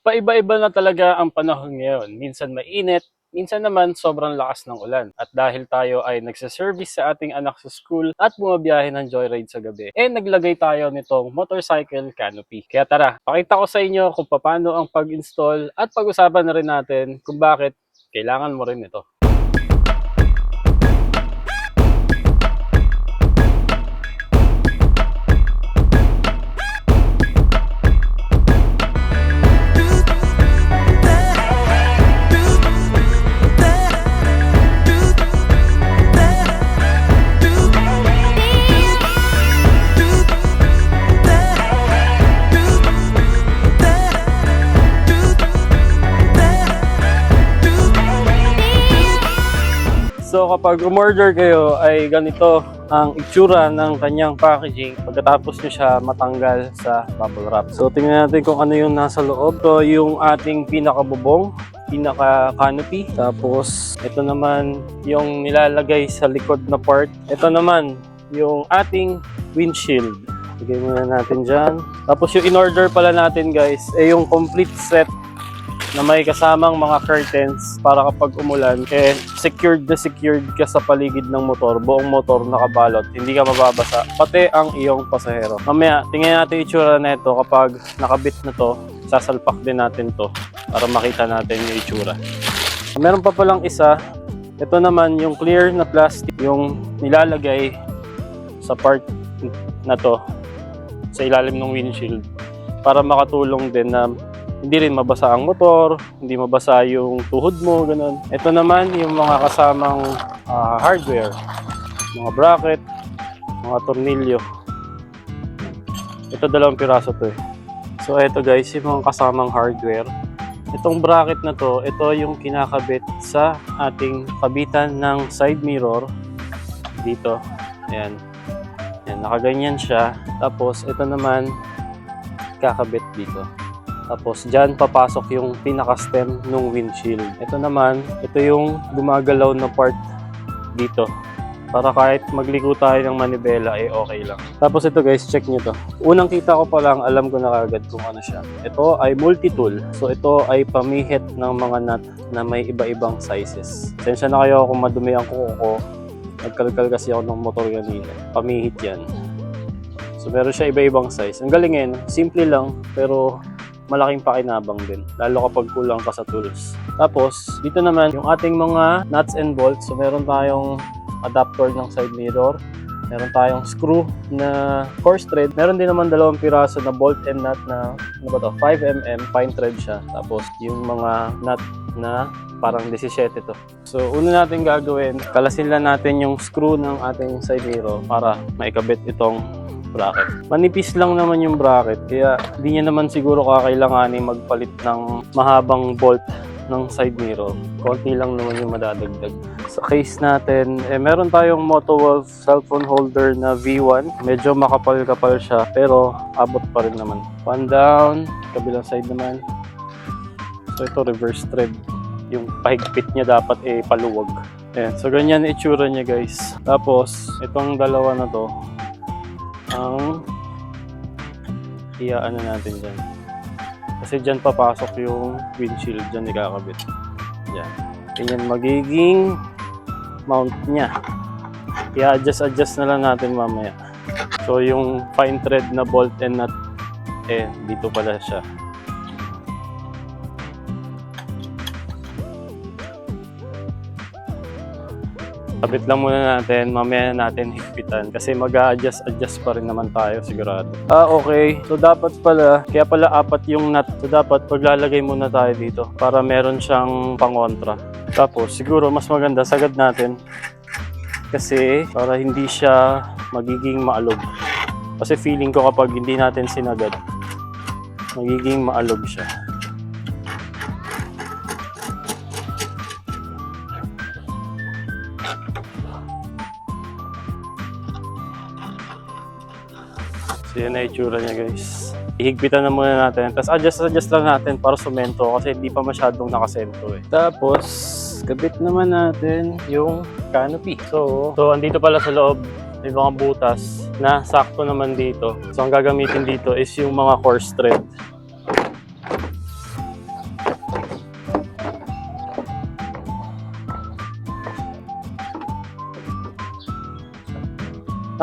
Paiba-iba na talaga ang panahon ngayon. Minsan mainit, minsan naman sobrang lakas ng ulan. At dahil tayo ay nagsaservice sa ating anak sa school at bumabiyahe ng joyride sa gabi, naglagay tayo nitong motorcycle canopy. Kaya tara, pakita ko sa inyo kung paano ang pag-install at pag-usapan na rin natin kung bakit kailangan mo rin ito. So kapag umorder kayo ay ganito ang itsura ng kanyang packaging pagkatapos nyo siya matanggal sa bubble wrap. So tingnan natin kung ano yung nasa loob. Ito yung ating pinakabubong, pinaka-canopy. Tapos ito naman yung nilalagay sa likod na part. Ito naman yung ating windshield. Lagay muna natin dyan. Tapos yung in-order pala natin guys ay yung complete set na may kasamang mga curtains para kapag umulan, secured ka sa paligid ng motor, buong motor nakabalot, hindi ka mababasa, pati ang iyong pasahero. Mamaya, tingnan natin itsura na ito kapag nakabit na to, sasalpak din natin to para makita natin yung itsura. Meron pa palang isa, ito naman yung clear na plastic, yung nilalagay sa part na to, sa ilalim ng windshield, para makatulong din na hindi rin mabasa ang motor, hindi mabasa yung tuhod mo, ganun. Ito naman yung mga kasamang hardware, mga bracket, mga tornilyo. Ito 2 piraso to eh. So ito guys, yung mga kasamang hardware. Itong bracket na to, ito yung kinakabit sa ating kabitan ng side mirror. Dito, ayan. Ayan, nakaganyan siya. Tapos ito naman, kakabit dito. Tapos dyan papasok yung pinaka-stem ng windshield. Ito naman, ito yung gumagalaw na part dito. Para kahit magliko tayo ng manibela, okay lang. Tapos ito guys, check nyo to. Unang kita ko pa lang, alam ko na kagad kung ano siya. Ito ay multi-tool. So ito ay pamihit ng mga nut na may iba-ibang sizes. Sensya na kayo kung madumi ang kuko ko. Nagkalkal kasi ako ng motor kanina. Pamihit yan. So meron siya iba-ibang size. Ang galing eh, simple lang, pero malaking pakinabang din, lalo kapag kulang ka sa tools. Tapos, dito naman yung ating mga nuts and bolts. So, meron tayong adapter ng side mirror. Meron tayong screw na coarse thread. Meron din naman 2 piraso na bolt and nut na, 5mm, fine thread siya. Tapos, yung mga nut na parang 17 to. So, una natin gagawin, kalasin lang natin yung screw ng ating side mirror para maikabit itong bracket. Manipis lang naman yung bracket, kaya hindi niya naman siguro kakailanganin magpalit ng mahabang bolt ng side mirror. Konti lang naman yung madadagdag. Sa case natin, meron tayong Motowolf cellphone holder na V1. Medyo makapal-kapal siya, pero abot pa rin naman. One down, kabilang side naman. So ito reverse thread. Yung pahigpit niya dapat paluwag. Ayan, so ganyan itsura niya guys. Tapos, itong dalawa na to, ang ano natin dyan. Kasi dyan papasok yung windshield, dyan ikakabit. Yan. Ganyan magiging mount niya. I-adjust na lang natin mamaya. So yung fine thread na bolt and nut, dito pala siya. Kabit lang muna natin, mamaya natin higpitan kasi mag-a-adjust pa rin naman tayo sigurado. Okay. So dapat pala, kaya pala 4 yung nut. So dapat paglalagay muna tayo dito para meron siyang pangontra. Tapos siguro mas maganda sagad natin kasi para hindi siya magiging maalog. Kasi feeling ko kapag hindi natin sinagad, magiging maalog siya. So yan na itsura niya guys. Ihigpitan na muna natin. Tapos adjust lang natin para sumento kasi hindi pa masyadong nakasento eh. Tapos kabit naman natin yung canopy. So andito pala sa loob may mga butas na sakto naman dito. So ang gagamitin dito is yung mga coarse thread.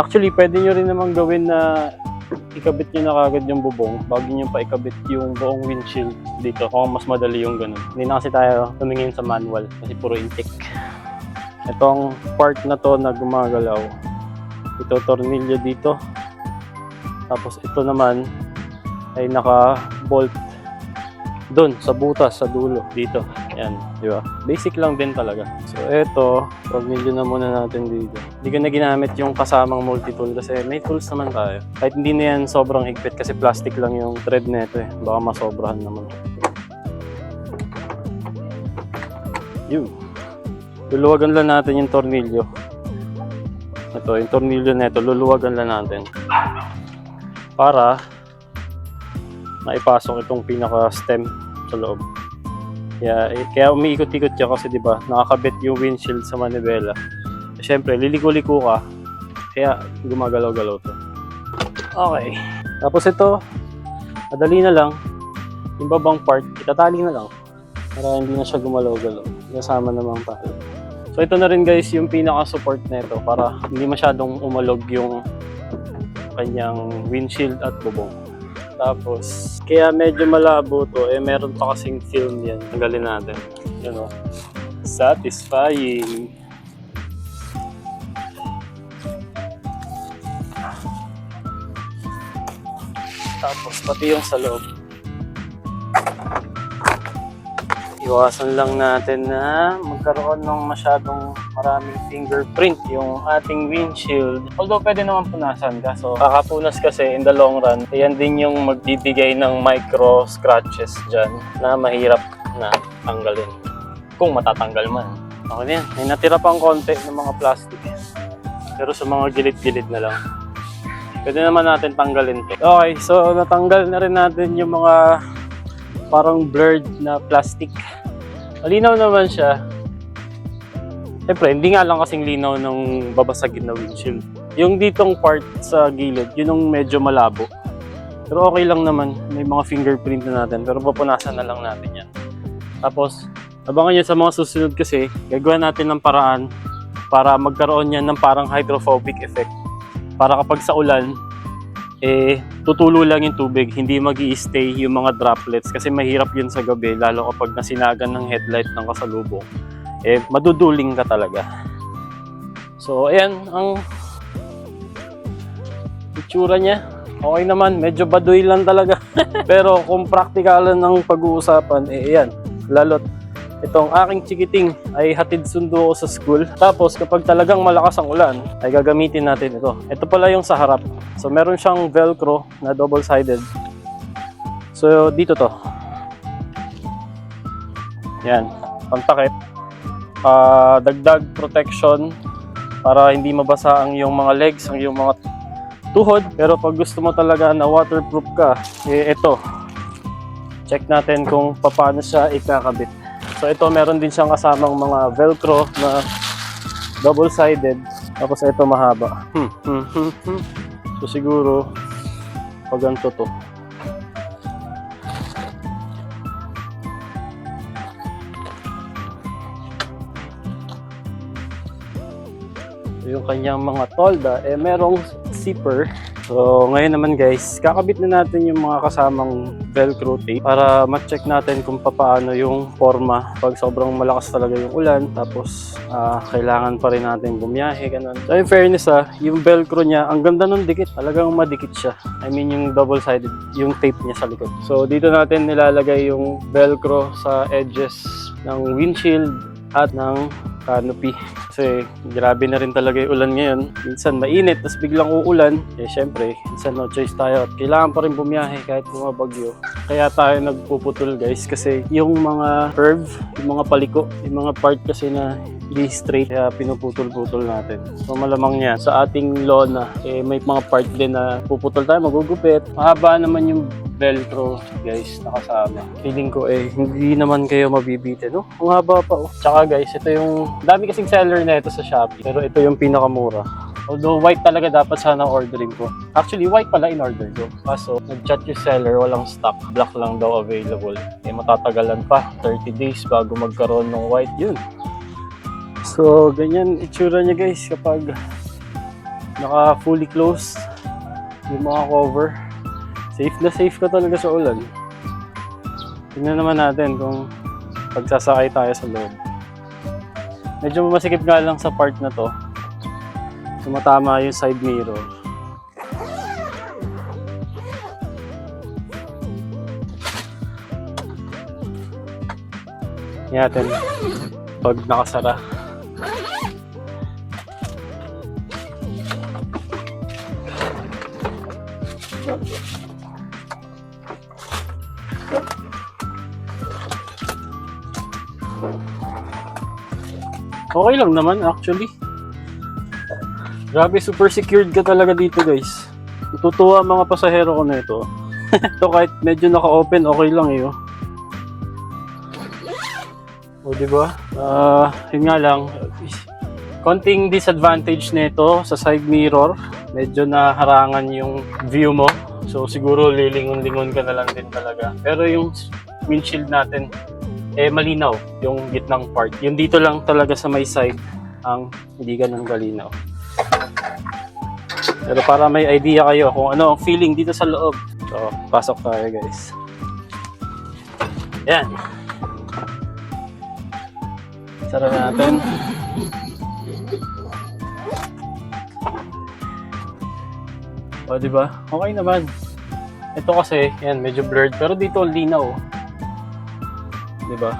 Actually, pwede nyo rin naman gawin na ikabit nyo na kagad yung bubong bago nyo pa ikabit yung buong windshield dito kung mas madali yung ganun. Hindi na kasi tayo tumingin sa manual kasi puro intake. Itong part na to na gumagalaw, ito tornilyo dito, tapos ito naman ay naka-bolt doon sa butas sa dulo dito. Yan, di ba? Basic lang din talaga. So ito, tornilyo na muna natin dito. Hindi ko na ginamit yung kasamang multi-tool kasi may tools naman tayo. Kahit hindi na yan sobrang higpit kasi plastic lang yung thread nito eh. Baka masobrahan naman. Yun. Luluwagan lang natin yung tornilyo. Ito, yung tornilyo nito, luluwagan lang natin. Para maipasok itong pinaka-stem sa loob. Kaya umiikot-ikot siya kasi 'di ba, nakakabit yung windshield sa manibela. Siyempre, liliko-liko ka, kaya gumagalaw-galaw to. Okay. Tapos ito, madali na lang. Yung babang part, itatali na lang para hindi na siya gumalaw-galaw. Kasama namang tali. So ito na rin guys yung pinaka-support nito para hindi masyadong umalog yung kanyang windshield at bubong. Tapos, kaya medyo malabo to, meron pa kasing film yan. Tanggalin natin. Yun o. Satisfying. Tapos, pati yung sa loob. Iwasan lang natin na magkaroon ng masyadong maraming fingerprint yung ating windshield. Although pwede naman punasan, kaso kakapunas kasi in the long run, yan din yung magbibigay ng micro scratches dyan na mahirap na tanggalin. Kung matatanggal man. Okay na yan. May natira pang konti ng mga plastic. Pero sa mga gilid-gilid na lang. Pwede naman natin tanggalin to. Okay, so natanggal na rin natin yung mga parang blurred na plastic. Malinaw naman siya. Siyempre, hindi nga lang kasing linaw ng babasagin na windshield. Yung ditong part sa gilid, yun yung medyo malabo. Pero okay lang naman, may mga fingerprint na natin. Pero pupunasan na lang natin yan. Tapos, abangan nyo sa mga susunod kasi, gagawa natin ng paraan para magkaroon yan ng parang hydrophobic effect. Para kapag sa ulan, tutulo lang yung tubig, hindi mag-i-stay yung mga droplets kasi mahirap yun sa gabi, lalo kapag nasinagan ng headlight ng kasalubong. Maduduling ka talaga. So, ayan ang itsura niya. Okay naman, medyo baduy lang talaga. Pero kung praktikalan ng pag-uusapan, ayan, lalo't itong aking chikiting ay hatid sundo ko sa school. Tapos kapag talagang malakas ang ulan, ay gagamitin natin ito. Ito pala yung sa harap. So meron siyang velcro na double-sided. So dito to. Yan, pantakip. Dagdag protection para hindi mabasa ang iyong mga legs, ang iyong mga tuhod. Pero pag gusto mo talaga na waterproof ka, ito. Check natin kung paano siya ikakabit. So ito, meron din siyang kasamang mga velcro na double-sided. Tapos ito mahaba. So siguro, pag ganito to. So, yung kanyang mga tolda, merong zipper. So ngayon naman guys, kakabit na natin yung mga kasamang velcro tape para ma-check natin kung paano yung forma pag sobrang malakas talaga yung ulan, tapos kailangan pa rin natin bumiyahe, ganun. So in fairness yung velcro niya, ang ganda ng dikit, talagang madikit siya. I mean yung double-sided, yung tape niya sa likod. So dito natin nilalagay yung velcro sa edges ng windshield at ng canopy. Kasi grabe na rin talaga yung ulan ngayon. Minsan mainit, tapos biglang uulan. Syempre, minsan no choice tayo. At kailangan pa rin bumiyahe kahit bumabagyo. Kaya tayo nagpuputol guys. Kasi yung mga curve, yung mga paliko, yung mga part kasi na hindi straight, kaya pinuputol-putol natin. So malamang yan. Sa ating lona, may mga part din na puputol tayo, magugupit. Mahaba naman yung velcro guys nakasama. Feeling ko hindi naman kayo mabibitin, no? Ang haba pa Tsaka guys, ito yung dami kasing seller na ito sa Shopee, pero ito yung pinakamura. Although white talaga dapat sana ordering ko. Actually white pala in order ko. Kaso nag-chat yung seller, walang stock. Black lang daw available. Matatagalan pa 30 days bago magkaroon ng white. Yun. So ganyan itsura niya guys kapag Naka fully closed yung mga cover. Safe na safe ka talaga sa ulan. Tingnan naman natin kung pagsasakay tayo sa loob. Medyo masikip nga lang sa part na to. Tumatama yung side mirror. Tingnan natin pag nakasara. Okay lang naman actually. Grabe, super secured ka talaga dito guys. Natutuwa ang mga pasahero ko na ito. Ito kahit medyo naka-open, okay lang eh. O diba? Yun nga lang. Konting disadvantage nito sa side mirror. Medyo naharangan yung view mo. So siguro lilingon-lingon ka na lang din talaga. Pero yung windshield natin, malinaw yung gitnang part. Yung dito lang talaga sa may side ang hindi ganun kalinaw. Pero para may idea kayo kung ano ang feeling dito sa loob. So, pasok tayo guys. Yan. Sara natin. O, diba? Okay naman. Ito kasi, yan, medyo blurred. Pero dito, linaw. Diba?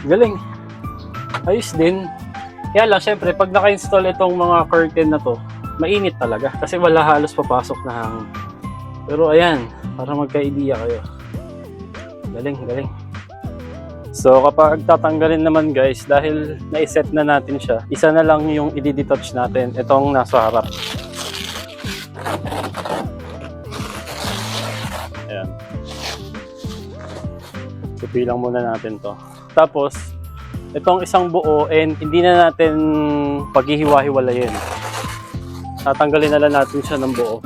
Galing. Ayos din. Kaya lang, syempre, pag naka-install itong mga curtain na to, mainit talaga. Kasi wala halos papasok na hangin. Pero ayan, para magka-idea kayo. Galing, galing. So, kapag tatanggalin naman guys, dahil na-set na natin siya, isa na lang yung i-detach natin. Itong nasa harap. Ayan. Supi lang muna natin to. Tapos, itong isang buo, and hindi na natin paghihiwa-hiwalayin. Tatanggalin na lang natin siya ng buo.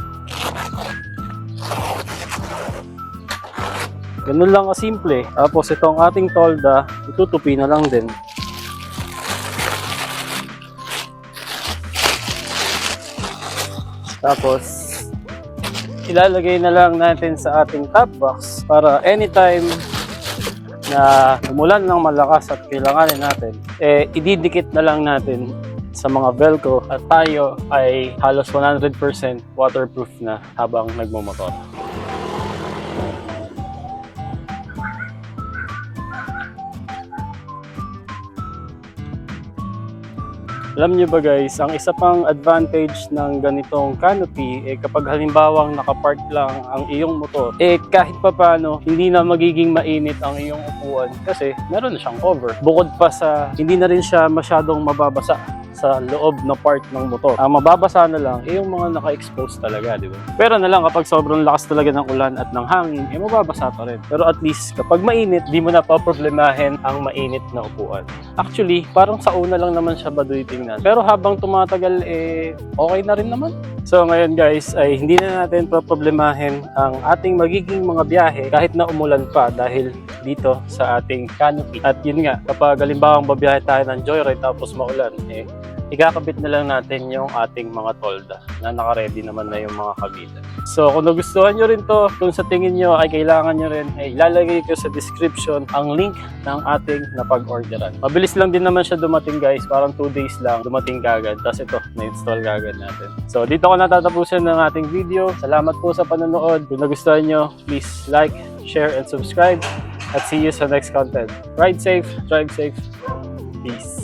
Ganun lang kasimple. Tapos itong ating tolda, itutupi na lang din. Tapos, ilalagay na lang natin sa ating top box para anytime na umulan ng malakas at kailanganin natin, ididikit na lang natin sa mga velcro at tayo ay halos 100% waterproof na habang nagmumotor. Alam nyo ba guys, ang isa pang advantage ng ganitong canopy, kapag halimbawang nakapark lang ang iyong motor, kahit pa paano, hindi na magiging mainit ang iyong upuan kasi meron na siyang cover. Bukod pa sa, hindi na rin siya masyadong mababasa sa loob na part ng motor. Ang mababasa na lang, yung mga naka-expose talaga, di ba? Pero na lang kapag sobrang lakas talaga ng ulan at ng hangin, mababasa pa rin. Pero at least, kapag mainit, di mo na paproblemahin ang mainit na upuan. Actually, parang sa una lang naman siya baduy tingnan. Pero habang tumatagal, okay na rin naman. So ngayon guys, ay hindi na natin paproblemahin ang ating magiging mga biyahe kahit na umulan pa dahil dito sa ating canopy. At yun nga, kapag halimbawang babiyahe tayo ng joyride tapos maulan, ikakabit na lang natin yung ating mga tolda na naka-ready naman na yung mga kabitan. So kung nagustuhan nyo rin to, kung sa tingin nyo ay kailangan nyo rin, ilalagay ko sa description ang link ng ating napag-orderan. Mabilis lang din naman siya dumating guys, parang 2 days lang dumating kagad. Tapos ito, na-install kagad natin. So dito ko natatapusin ng ating video. Salamat po sa panonood. Kung nagustuhan nyo, please like, share, and subscribe. At see you sa next content. Ride safe, drive safe. Peace.